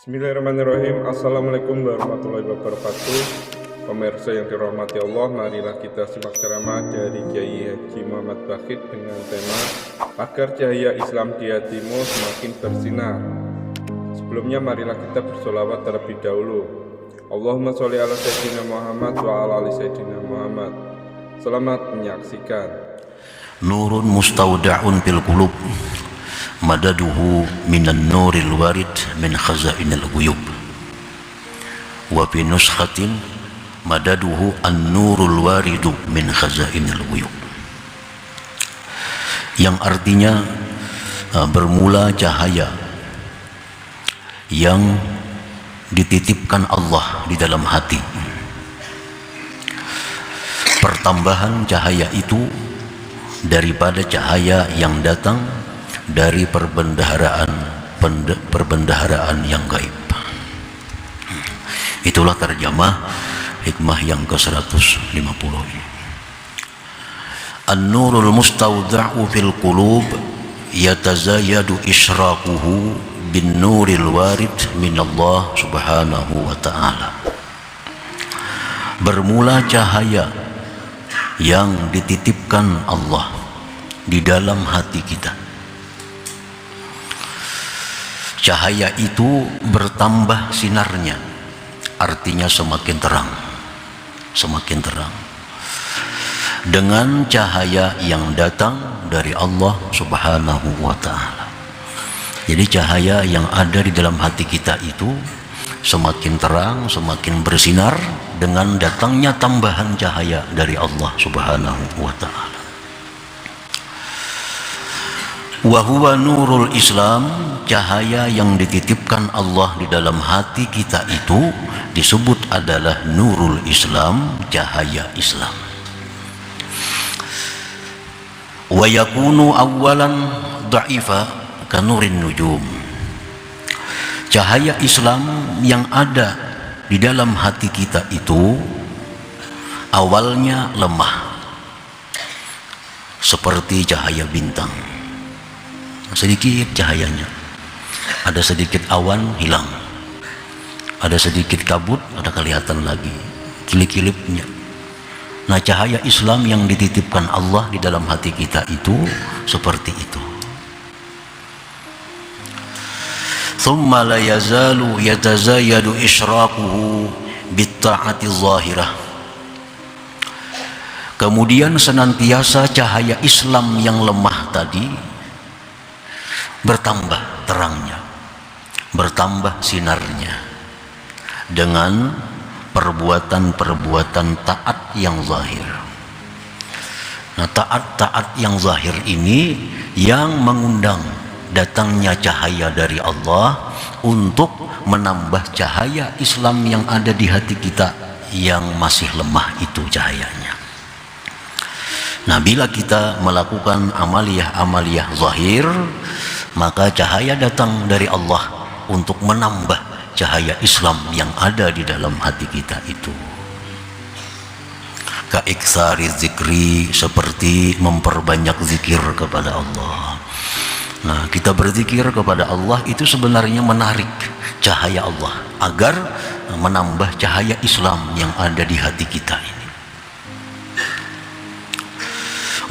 Bismillahirrahmanirrahim. Assalamualaikum warahmatullahi wabarakatuh. Pemirsa yang dirahmati Allah, marilah kita simak ceramah dari Kiai Haji Muhammad Bakhit dengan tema agar cahaya Islam di hatimu semakin bersinar. Sebelumnya marilah kita bersolawat terlebih dahulu. Allahumma sholli ala Sayyidina Muhammad wa ala ali Sayyidina Muhammad. Selamat menyaksikan. Nurun mustaudaun fil qulub, madaduhu minan nuril warid min khazainil ghuyub, wa fi nuskhatin madaduhu an-nurul waridu min khazainil ghuyub, yang artinya bermula cahaya yang dititipkan Allah di dalam hati. Pertambahan cahaya itu daripada cahaya yang datang dari perbendaharaan yang gaib. Itulah terjemah hikmah yang ke-150 ini. An-nurul mustawda'u fil qulub yatazayadu israquhu bin nuril warid minallah subhanahu wa ta'ala. Bermula cahaya yang dititipkan Allah di dalam hati kita. Cahaya itu bertambah sinarnya, artinya semakin terang, semakin terang dengan cahaya yang datang dari Allah subhanahu wa ta'ala. Jadi cahaya yang ada di dalam hati kita itu semakin terang, semakin bersinar dengan datangnya tambahan cahaya dari Allah subhanahu wa ta'ala. Wa huwa nurul Islam, cahaya yang dititipkan Allah di dalam hati kita itu disebut adalah nurul Islam, cahaya Islam. Wa yakunu awwalan dha'ifa kanurin nujum. Cahaya Islam yang ada di dalam hati kita itu awalnya lemah, seperti cahaya bintang. Sedikit cahayanya, ada sedikit awan hilang, ada sedikit kabut, ada kelihatan lagi kilip-kilipnya. Nah, cahaya Islam yang dititipkan Allah di dalam hati kita itu seperti itu. Thumma la yazalu yatazayadu israquhu bitta'ati zahirah. Kemudian senantiasa cahaya Islam yang lemah tadi bertambah terangnya, bertambah sinarnya dengan perbuatan-perbuatan taat yang zahir. Nah, taat-taat yang zahir ini yang mengundang datangnya cahaya dari Allah untuk menambah cahaya Islam yang ada di hati kita yang masih lemah itu cahayanya. Nah, bila kita melakukan amaliyah-amaliyah zahir, maka cahaya datang dari Allah untuk menambah cahaya Islam yang ada di dalam hati kita itu. Ka'iktsari zikri, seperti memperbanyak zikir kepada Allah. Nah, kita berzikir kepada Allah itu sebenarnya menarik cahaya Allah agar menambah cahaya Islam yang ada di hati kita ini.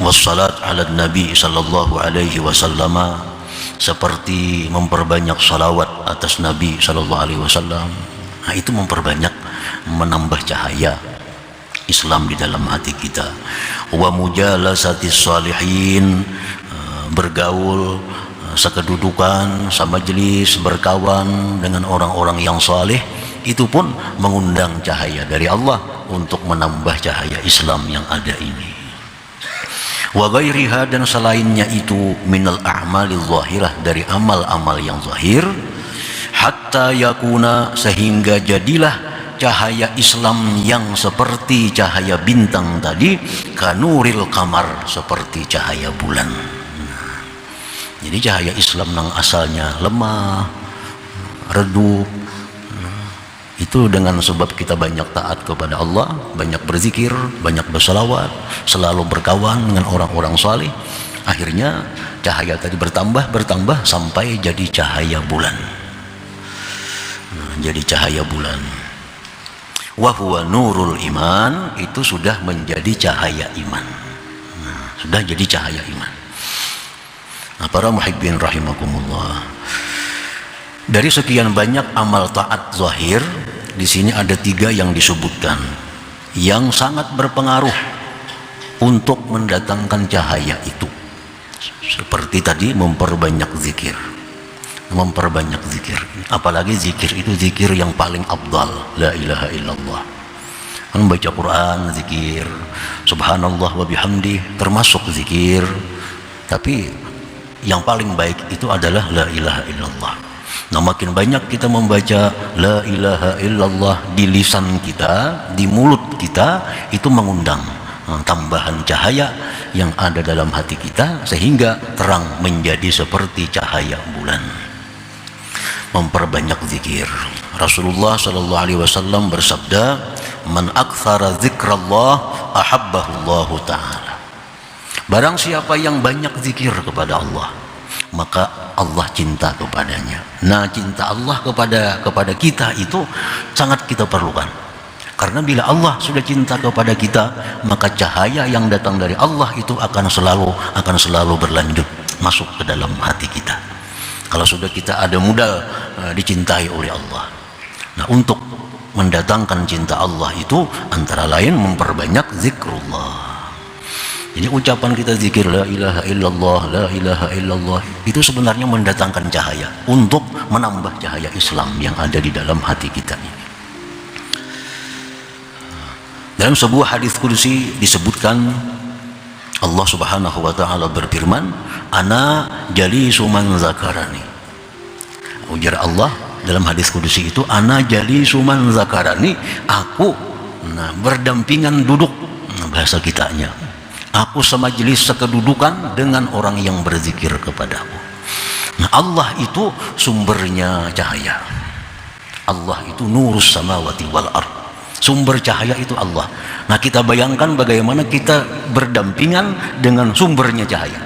Wassalat ala Nabi sallallahu alaihi wasallam, seperti memperbanyak salawat atas Nabi sallallahu alaihi wasallam. Nah, itu memperbanyak, menambah cahaya Islam di dalam hati kita. Wa mujalasatis salihin, bergaul, sekedudukan, semajelis, berkawan dengan orang-orang yang saleh, itu pun mengundang cahaya dari Allah untuk menambah cahaya Islam yang ada ini. Wa ghairiha, dan selainnya itu minal a'malil zahirah, dari amal-amal yang zahir, hatta yakuna, sehingga jadilah cahaya Islam yang seperti cahaya bintang tadi, kanuril kamar, seperti cahaya bulan. Jadi cahaya Islam yang asalnya lemah, redup, itu dengan sebab kita banyak taat kepada Allah, banyak berzikir, banyak berselawat, selalu berkawan dengan orang-orang saleh, akhirnya cahaya tadi bertambah sampai jadi cahaya bulan. jadi cahaya bulan. Wa huwa nurul iman, itu sudah menjadi cahaya iman. Sudah jadi cahaya iman. Nah, para muhibbin rahimakumullah, dari sekian banyak amal taat zahir, di sini ada 3 yang disebutkan yang sangat berpengaruh untuk mendatangkan cahaya itu. Seperti tadi, memperbanyak zikir. Memperbanyak zikir, apalagi zikir itu zikir yang paling afdal, la ilaha illallah. Kan baca Quran zikir, subhanallah wa bihamdi termasuk zikir, tapi yang paling baik itu adalah la ilaha illallah. Nah, makin banyak kita membaca la ilaha illallah di lisan kita, di mulut kita, itu mengundang tambahan cahaya yang ada dalam hati kita, sehingga terang menjadi seperti cahaya bulan. Memperbanyak zikir. Rasulullah sallallahu alaihi wasallam bersabda, "Man aktsara dzikrallah ahabbahullahu taala." Barang siapa yang banyak zikir kepada Allah, maka Allah cinta kepadanya. Nah, cinta Allah kepada kita itu sangat kita perlukan. Karena bila Allah sudah cinta kepada kita, maka cahaya yang datang dari Allah itu akan selalu berlanjut masuk ke dalam hati kita. Kalau sudah kita ada modal dicintai oleh Allah. Nah, untuk mendatangkan cinta Allah itu antara lain memperbanyak zikrullah. Jadi ucapan kita zikir la ilaha illallah, la ilaha illallah, itu sebenarnya mendatangkan cahaya untuk menambah cahaya Islam yang ada di dalam hati kita ini. Dalam sebuah hadis qudsi disebutkan, Allah Subhanahu wa taala berfirman, "Ana jalisu man zakarani." Ujar Allah dalam hadis qudsi itu, "Ana jalisu man zakarani." Aku berdampingan duduk, bahasa kitanya. Aku semajelis sekedudukan dengan orang yang berzikir kepadaku. Nah, Allah itu sumbernya cahaya. Allah itu nurus samawati wal ardh. Sumber cahaya itu Allah. Nah, kita bayangkan bagaimana kita berdampingan dengan sumbernya cahaya.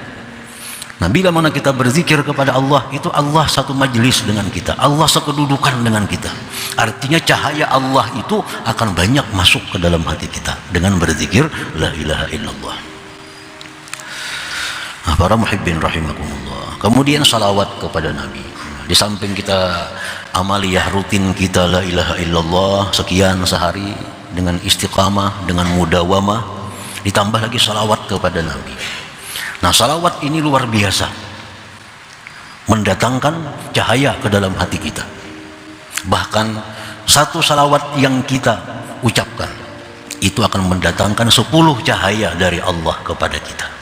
Nah, bila mana kita berzikir kepada Allah, itu Allah satu majelis dengan kita, Allah sekedudukan dengan kita. Artinya cahaya Allah itu akan banyak masuk ke dalam hati kita dengan berzikir la ilaha illallah. Nah, para muhibbin rahimakumullah, kemudian salawat kepada Nabi. Di samping kita amaliyah rutin kita la ilaha illallah sekian sehari dengan istiqamah, dengan mudawamah, ditambah lagi salawat kepada Nabi. Nah, salawat ini luar biasa mendatangkan cahaya ke dalam hati kita. Bahkan satu salawat yang kita ucapkan itu akan mendatangkan 10 cahaya dari Allah kepada kita.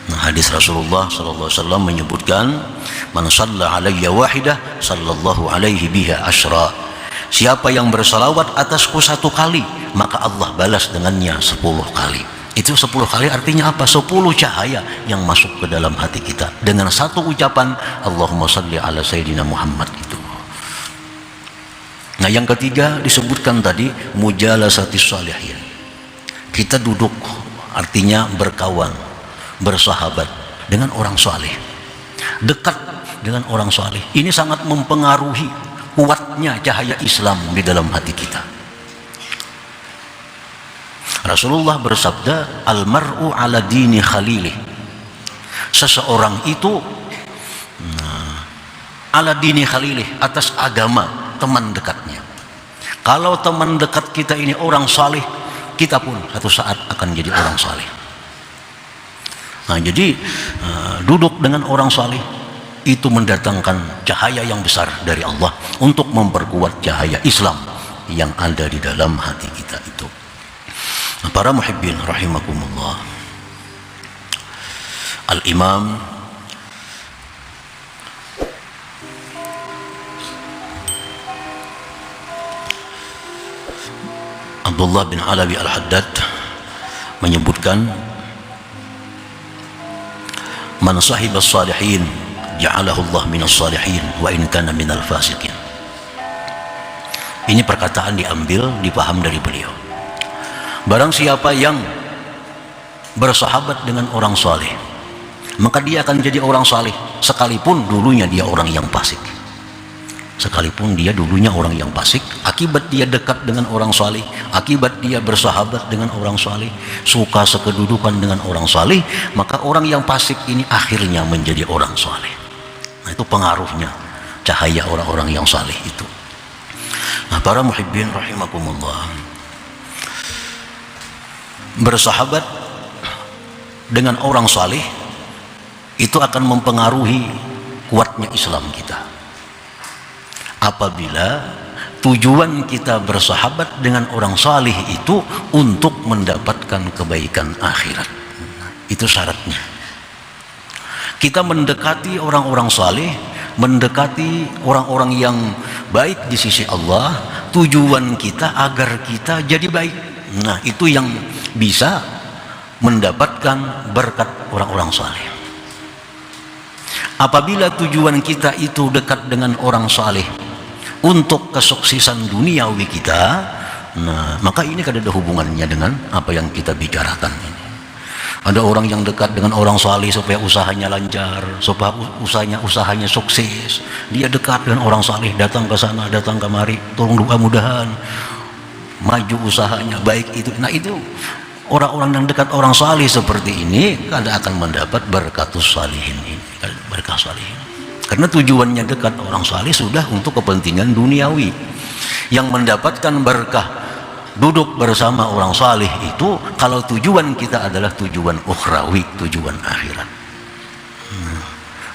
Nah, hadis Rasulullah sallallahu alaihi wasallam menyebutkan, "Man shalla alayya wahidah sallallahu alaihi biha asyra." Siapa yang bersalawat atasku 1 kali, maka Allah balas dengannya 10 kali. Itu 10 kali artinya apa? 10 cahaya yang masuk ke dalam hati kita dengan satu ucapan Allahumma shalli ala sayyidina Muhammad itu. Nah, yang ketiga disebutkan tadi mujalasatis shalihin. Kita duduk, artinya berkawan, bersahabat dengan orang saleh, dekat dengan orang saleh. Ini sangat mempengaruhi kuatnya cahaya Islam di dalam hati kita. Rasulullah bersabda, "Al-mar'u ala dini khalilih." Seseorang itu ala dini khalilih, atas agama teman dekatnya. Kalau teman dekat kita ini orang saleh, kita pun satu saat akan jadi orang saleh. Nah, jadi duduk dengan orang saleh itu mendatangkan cahaya yang besar dari Allah untuk memperkuat cahaya Islam yang ada di dalam hati kita itu. Nah, para muhibbin rahimakumullah, Al-Imam Abdullah bin Alawi Al-Haddad menyebutkan, "Man sahibas salihin ja'alahu Allah minas salihin wa in kana minal fasiqin." Ini perkataan diambil, dipaham dari beliau. Barang siapa yang bersahabat dengan orang saleh, maka dia akan jadi orang saleh sekalipun dulunya dia orang yang fasik. sekalipun dia dulunya orang yang fasik, akibat dia dekat dengan orang saleh, akibat dia bersahabat dengan orang saleh, suka sekedudukan dengan orang saleh, maka orang yang fasik ini akhirnya menjadi orang saleh. Nah, itu pengaruhnya cahaya orang-orang yang saleh itu. Nah, para muhibbin rahimakumullah, bersahabat dengan orang saleh itu akan mempengaruhi kuatnya Islam kita. Apabila tujuan kita bersahabat dengan orang saleh itu untuk mendapatkan kebaikan akhirat, itu syaratnya. Kita mendekati orang-orang saleh, mendekati orang-orang yang baik di sisi Allah, tujuan kita agar kita jadi baik. Nah, itu yang bisa mendapatkan berkat orang-orang saleh. Apabila tujuan kita itu dekat dengan orang saleh untuk kesuksesan duniawi kita, nah maka ini kan ada hubungannya dengan apa yang kita bicarakan ini. Ada orang yang dekat dengan orang saleh supaya usahanya lancar, supaya usahanya sukses. Dia dekat dengan orang saleh, datang ke sana, datang kemari, tolong doa mudahan maju usahanya baik itu. Nah, itu orang-orang yang dekat orang saleh seperti ini kada akan mendapat berkatus salihin ini, berkah salihin. Karena tujuannya dekat orang saleh sudah untuk kepentingan duniawi. Yang mendapatkan berkah duduk bersama orang saleh itu kalau tujuan kita adalah tujuan ukhrawi, tujuan akhirat.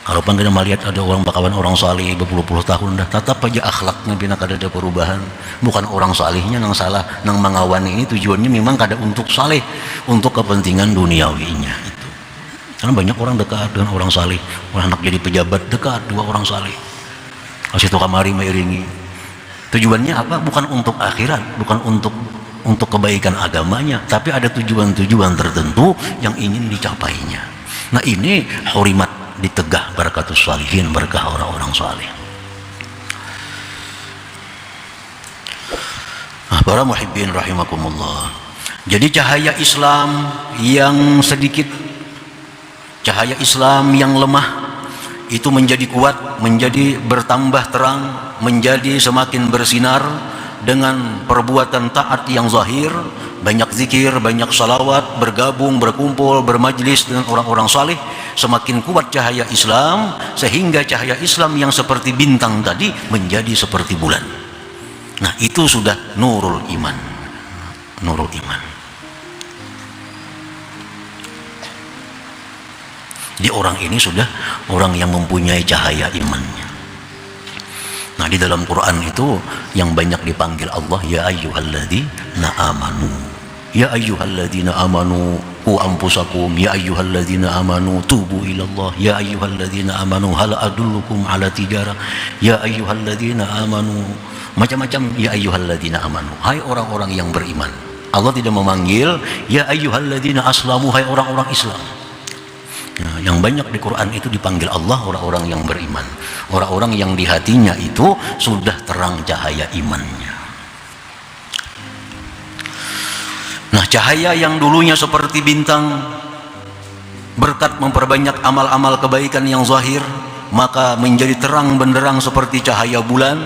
Kalau kita melihat ada orang bakawan orang saleh berpuluh-puluh tahun dah tetap aja akhlaknya bina kada ada perubahan. Bukan orang salehnya nang salah, nang mengawani ini tujuannya memang kada untuk saleh, untuk kepentingan duniawinya itu. Karena banyak orang dekat dengan orang saleh, orang anak jadi pejabat dekat dua orang saleh, kasih tu kamari mengiringi. Tujuannya apa? Bukan untuk akhirat, bukan untuk kebaikan agamanya, tapi ada tujuan-tujuan tertentu yang ingin dicapainya. Nah, ini hurimat, ditegah barakatus salihin, berkah orang-orang saleh. Nah, para muhibbin rahimakumullah. Jadi cahaya Islam yang sedikit, cahaya Islam yang lemah itu menjadi kuat, menjadi bertambah terang, menjadi semakin bersinar dengan perbuatan taat yang zahir, banyak zikir, banyak salawat, bergabung, berkumpul, bermajlis dengan orang-orang saleh. Semakin kuat cahaya Islam, sehingga cahaya Islam yang seperti bintang tadi menjadi seperti bulan. Nah, itu sudah nurul iman, nurul iman. Jadi orang ini sudah orang yang mempunyai cahaya imannya. Nah, di dalam Quran itu yang banyak dipanggil Allah, ya ayyuhalladzina amanu, ya ayyuhalladzina amanu qu anfusakum, ya ayyuhalladzina amanu tubu ilallah, ya ayyuhalladzina amanu hal adullukum ala tijarah, ya ayyuhalladzina amanu, macam-macam ya ayyuhalladzina amanu, hai orang-orang yang beriman. Allah tidak memanggil ya ayyuhalladzina aslamu, hai orang-orang Islam. Nah, yang banyak di Quran itu dipanggil Allah orang-orang yang beriman, orang-orang yang di hatinya itu sudah terang cahaya imannya. Nah, cahaya yang dulunya seperti bintang, berkat memperbanyak amal-amal kebaikan yang zahir, maka menjadi terang benderang seperti cahaya bulan.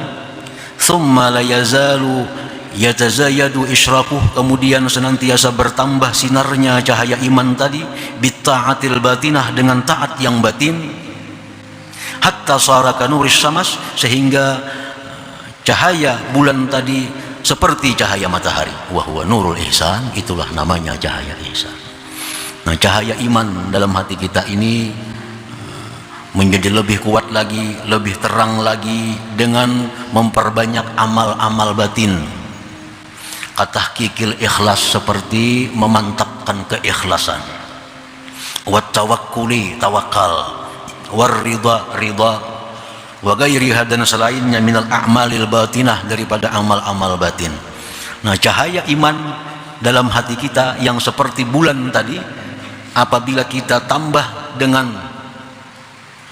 Tsumma la yazalu yatazayadu isyraquh, kemudian senantiasa bertambah sinarnya cahaya iman tadi, bitta'atil batinah, dengan taat yang batin, hatta sara kanuris samas, sehingga cahaya bulan tadi seperti cahaya matahari. Wa huwa nurul ihsan, itulah namanya cahaya ihsan. Nah, cahaya iman dalam hati kita ini menjadi lebih kuat lagi, lebih terang lagi dengan memperbanyak amal-amal batin. Tahqiqil ikhlas, seperti memantapkan keikhlasan, wa tawakkuli, tawakal, war ridha, ridha, wa ghairiha, dan selainnya minal a'malil batinah, daripada amal-amal batin. Nah, cahaya iman dalam hati kita yang seperti bulan tadi, apabila kita tambah dengan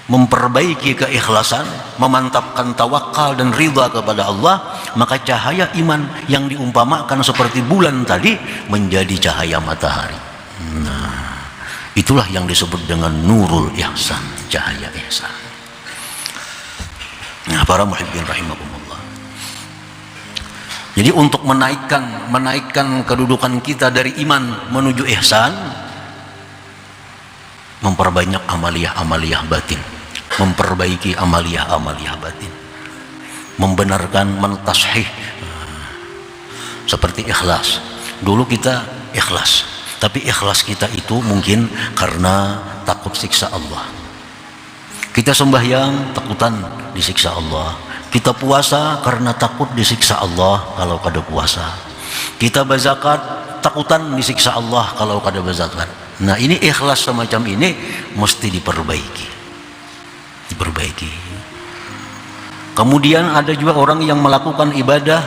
memperbaiki keikhlasan, memantapkan tawakal dan ridha kepada Allah, maka cahaya iman yang diumpamakan seperti bulan tadi menjadi cahaya matahari. Nah, itulah yang disebut dengan nurul ihsan, cahaya ihsan. Nah, para muhibbin rahimakumullah. Jadi untuk menaikkan kedudukan kita dari iman menuju ihsan, memperbanyak amaliyah batin, memperbaiki amaliyah batin, membenarkan, mentashih, seperti ikhlas. Dulu kita ikhlas, tapi ikhlas kita itu mungkin karena takut siksa Allah. Kita sembahyang takutan disiksa Allah. Kita puasa karena takut disiksa Allah kalau kada puasa. Kita berzakat takutan disiksa Allah kalau kada berzakat. Nah, ini ikhlas semacam ini mesti diperbaiki. Kemudian ada juga orang yang melakukan ibadah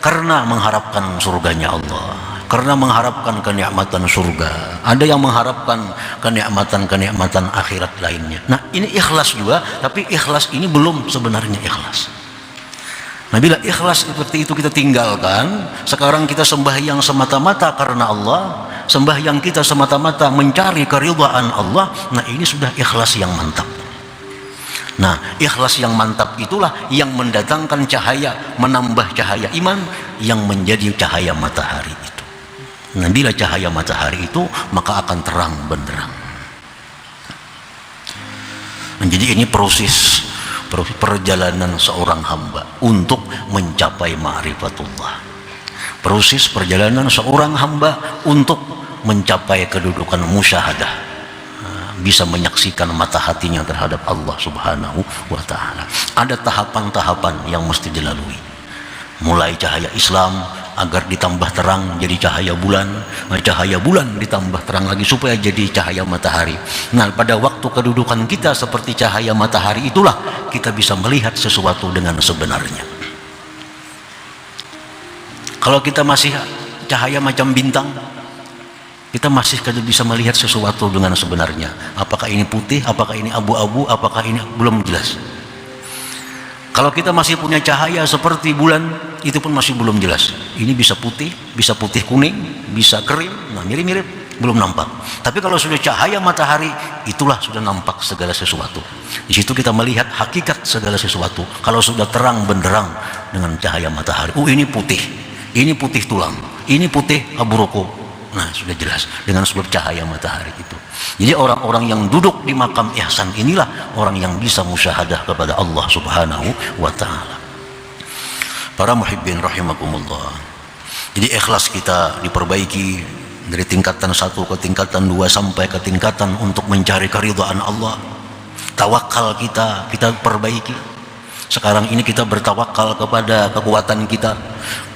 karena mengharapkan surganya Allah, karena mengharapkan kenikmatan surga. Ada yang mengharapkan kenikmatan akhirat lainnya. Nah, ini ikhlas juga, tapi ikhlas ini belum sebenarnya ikhlas. Nah, bila ikhlas seperti itu kita tinggalkan, sekarang kita sembahyang semata-mata karena Allah, sembahyang kita semata-mata mencari keridhaan Allah. Nah, ini sudah ikhlas yang mantap. Nah, ikhlas yang mantap itulah yang mendatangkan cahaya, menambah cahaya iman yang menjadi cahaya matahari itu. Nah, bila cahaya matahari itu, maka akan terang benderang. Jadi ini proses perjalanan seorang hamba untuk mencapai ma'rifatullah. Proses perjalanan seorang hamba untuk mencapai kedudukan musyahadah, bisa menyaksikan mata hatinya terhadap Allah Subhanahu wa ta'ala. Ada tahapan-tahapan yang mesti dilalui. Mulai cahaya Islam agar ditambah terang jadi cahaya bulan, cahaya bulan ditambah terang lagi supaya jadi cahaya matahari. Nah, pada waktu kedudukan kita seperti cahaya matahari itulah kita bisa melihat sesuatu dengan sebenarnya. Kalau kita masih cahaya macam bintang, kita masih kada bisa melihat sesuatu dengan sebenarnya. Apakah ini putih, apakah ini abu-abu, apakah ini belum jelas. Kalau kita masih punya cahaya seperti bulan, itu pun masih belum jelas. Ini bisa putih kuning, bisa kering, nah mirip-mirip, belum nampak. Tapi kalau sudah cahaya matahari, itulah sudah nampak segala sesuatu. Di situ kita melihat hakikat segala sesuatu. Kalau sudah terang benderang dengan cahaya matahari, ini putih tulang, ini putih abu rokok. Nah, sudah jelas dengan sebab cahaya matahari itu. Jadi orang-orang yang duduk di makam ihsan inilah orang yang bisa musyahadah kepada Allah Subhanahu wa ta'ala. Para muhibbin rahimakumullah. Jadi ikhlas kita diperbaiki dari tingkatan 1 ke tingkatan 2 sampai ke tingkatan untuk mencari keridhaan Allah. Tawakal kita perbaiki. Sekarang ini kita bertawakal kepada kekuatan kita,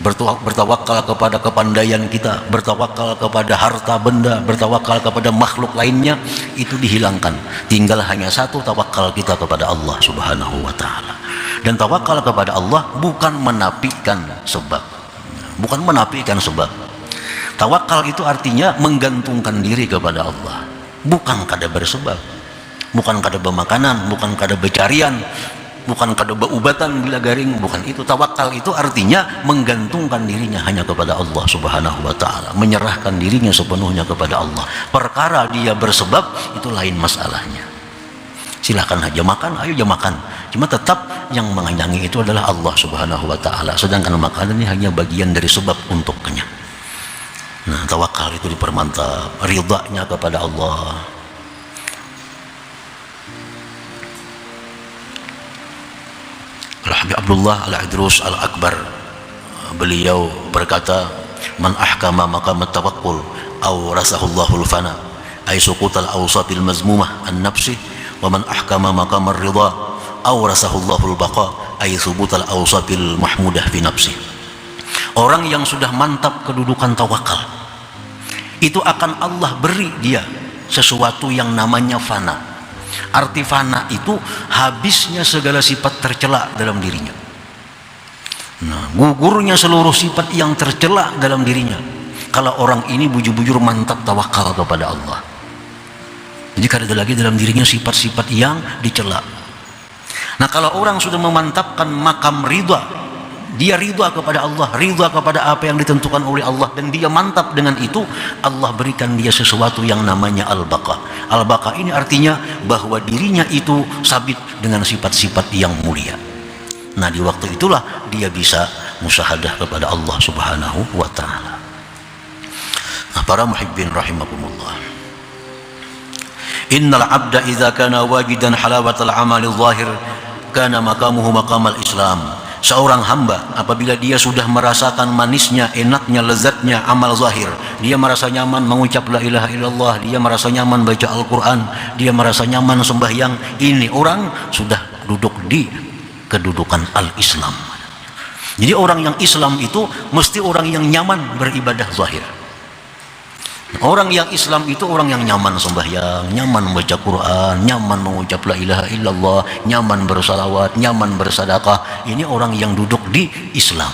bertawakal kepada kepandaian kita, bertawakal kepada harta benda, bertawakal kepada makhluk lainnya, itu dihilangkan. Tinggal hanya satu, tawakal kita kepada Allah Subhanahu wa ta'ala. Dan tawakal kepada Allah bukan menafikan sebab. Tawakal itu artinya menggantungkan diri kepada Allah, bukan kada bersebab, bukan kada bermakanan, bukan kada bercarian, bukan kada beubatan bila garing, bukan itu. Tawakal itu artinya menggantungkan dirinya hanya kepada Allah Subhanahu wa ta'ala, menyerahkan dirinya sepenuhnya kepada Allah. Perkara dia bersebab itu lain masalahnya. Silahkan aja makan, ayo aja makan, cuma tetap yang mengenyangi itu adalah Allah Subhanahu wa ta'ala, sedangkan makanan ini hanya bagian dari sebab untuk kenyang. Nah, tawakal itu dipermantap, ridhanya kepada Allah. Al-Habib Abdullah Al-Idrus Al-Akbar, beliau berkata, man ahkama maqam at-tawakkul aw rasahullahul fana ay suqutal awsatil mazmumah an-nafsi, wa man ahkama maqam ar-ridha aw rasahullahul baqa ay subutal awsatil mahmudah fi nafsi. Orang yang sudah mantap kedudukan tawakal itu akan Allah beri dia sesuatu yang namanya fana. Arti fana itu habisnya segala sifat tercela dalam dirinya. Nah, gugurnya seluruh sifat yang tercela dalam dirinya. Kalau orang ini bujur-bujur mantap tawakal kepada Allah, jadi kada ada lagi dalam dirinya sifat-sifat yang dicela. Nah, kalau orang sudah memantapkan makam ridha, dia ridha kepada Allah, ridha kepada apa yang ditentukan oleh Allah, dan dia mantap dengan itu, Allah berikan dia sesuatu yang namanya al-baqa. Al-baqa ini artinya bahwa dirinya itu sabit dengan sifat-sifat yang mulia. Nah, di waktu itulah dia bisa musyahadah kepada Allah Subhanahu wa taala. Nah, para muhibbin rahimakumullah. Innal 'abda idza kana wajidan halawatal 'amali zahir kana maqamuhu maqamal Islam. Seorang hamba apabila dia sudah merasakan manisnya, enaknya, lezatnya amal zahir, dia merasa nyaman mengucap la ilaha illallah, dia merasa nyaman baca Al-Quran, dia merasa nyaman sembahyang, ini orang sudah duduk di kedudukan al-Islam. Jadi orang yang Islam itu mesti orang yang nyaman beribadah zahir. Orang yang Islam itu orang yang nyaman sembahyang, nyaman membaca Quran, nyaman mengucap la ilaha illallah, nyaman bersalawat, nyaman bersedekah. Ini orang yang duduk di Islam.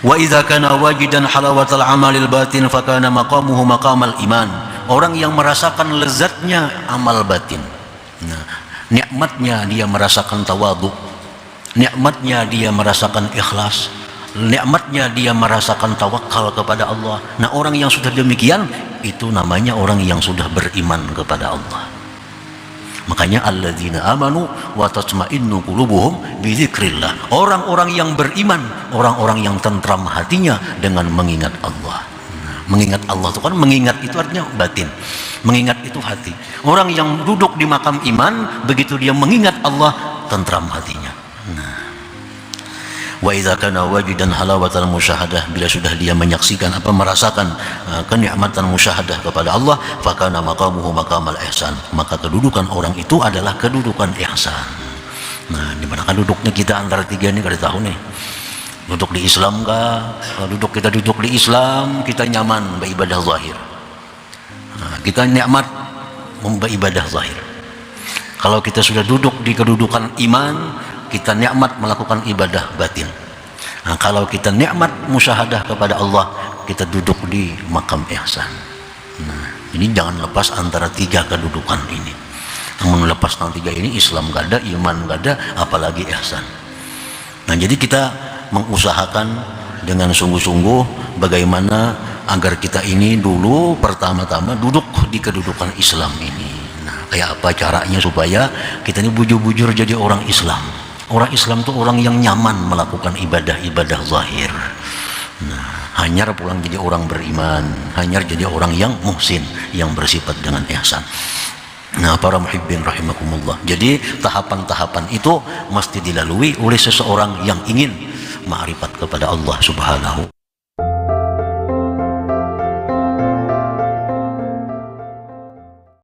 Wa idza kana wajidan halawatal amalil batin fakana maqamuhu maqamal iman. Orang yang merasakan lezatnya amal batin. Nah, nikmatnya dia merasakan tawadhu, nikmatnya dia merasakan ikhlas, nikmatnya dia merasakan tawakal kepada Allah. Nah, orang yang sudah demikian itu namanya orang yang sudah beriman kepada Allah. Makanya alladzina amanu wa tatma'innu qulubuhum bi dzikrillah. Orang-orang yang beriman, orang-orang yang tentram hatinya dengan mengingat Allah. Nah, mengingat Allah itu kan, mengingat itu artinya batin, mengingat itu hati. Orang yang duduk di makam iman, begitu dia mengingat Allah, tentram hatinya. Nah, wa idza kana wajidan halawatal musyahadah, bila sudah dia menyaksikan merasakan kenikmatan musyahadah kepada Allah, fakana maqamuhu maqamal ihsan, maka kedudukan orang itu adalah kedudukan ihsan. Nah, di mana kan duduknya kita antara tiga ini, kada tahu nih. Duduk di Islam kah? Kalau kita duduk di Islam, kita nyaman beribadah zahir. Nah, kita nikmat beribadah zahir. Kalau kita sudah duduk di kedudukan iman, kita nikmat melakukan ibadah batin. Nah, kalau kita nikmat musyahadah kepada Allah, kita duduk di makam ihsan. Nah, ini jangan lepas antara tiga kedudukan ini. Namun lepaskan tiga ini, Islam gak ada, iman gak ada, apalagi ihsan. Nah, jadi kita mengusahakan dengan sungguh-sungguh bagaimana agar kita ini dulu pertama-tama duduk di kedudukan Islam ini. Nah, kayak apa caranya supaya kita ini bujur-bujur jadi orang Islam. Orang Islam itu orang yang nyaman melakukan ibadah-ibadah zahir. Nah, hanyar pulang jadi orang beriman, hanyar jadi orang yang muhsin, yang bersifat dengan ihsan. Nah, para muhibbin rahimakumullah. Jadi tahapan-tahapan itu mesti dilalui oleh seseorang yang ingin ma'rifat kepada Allah Subhanahu